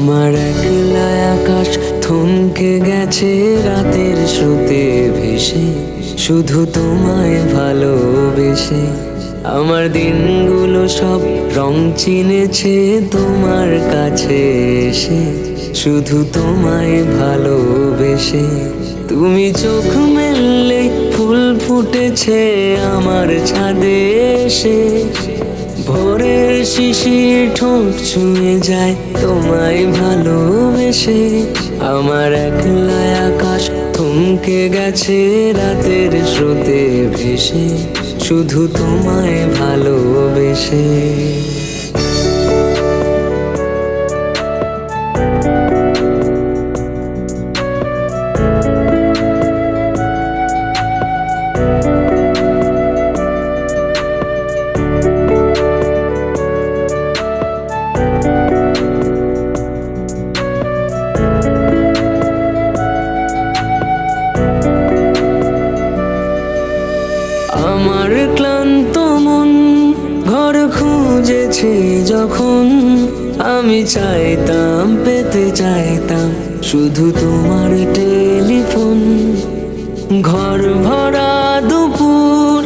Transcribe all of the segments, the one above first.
আমার একলা আকাশ থমকে গেছে রাতের স্রোতে ভেসে, শুধু তোমায় ভালোবেসে। আমার দিনগুলো সব রং চিনেছে তোমার কাছে এসে, শুধু তোমায় ভালোবেসে। তুমি চোখ মেললেই ফুল ফুটেছে আমার ছাদে এসে, ভোরের শিশির ঠোঁট ছুঁয়ে যায় তোমায় ভালোবেসে। আমার একলা আকাশ থমকে গেছে রাতের স্রোতে ভেসে, শুধু তোমায় ভালোবেসে। আমার ক্লান্ত মন ঘর খুঁজেছে যখন, আমি চাইতাম পেতে চাইতাম শুধু তোমার টেলিফোন। ঘর ভরা দুপুর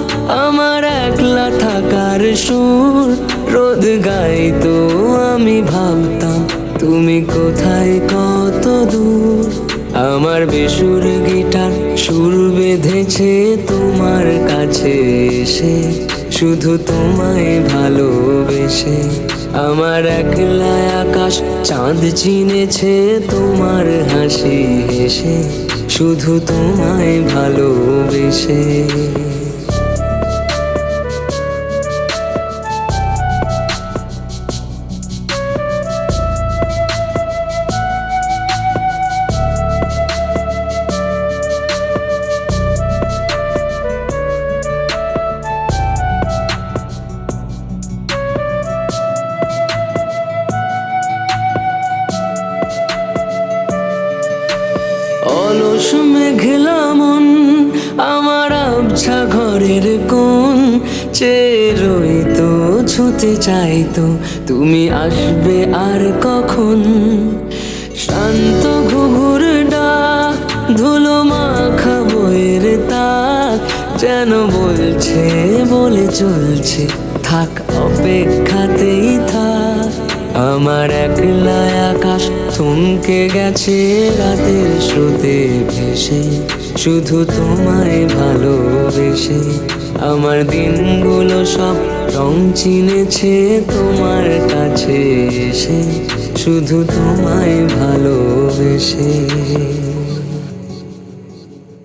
আমার একলা থাকার সুর, রোদ গাইতো আমি ভাবতাম তুমি কোথায় কত দূর। আমার বেসুর গিটার সুর বেঁধেছে তোমার কাছে এসে, শুধু তোমায় ভালোবেসে। আমার একলা আকাশ চাঁদ চিনেছে তোমার হাসি হেসে, শুধু তোমায় ভালোবেসে। অলস মেঘলা মন আমার আবছা ঘরের কোণ, চেয়ে রইতো ছুঁতে চাইতো তুমি আসবে আর কখন। শান্ত ঘুঘুর ডাক ধুলো মাখা বইয়ের তাক, যেন বলছে বলে চলছে থাক অপেক্ষাতেই থাক। আমার একলা আকাশ থমকে গেছে রাতের স্রোতে ভেসে, শুধু তোমায় ভালোবেসে। আমার দিনগুলো সব রং চিনেছে তোমার কাছে এসে, শুধু তোমায় ভালোবেসে।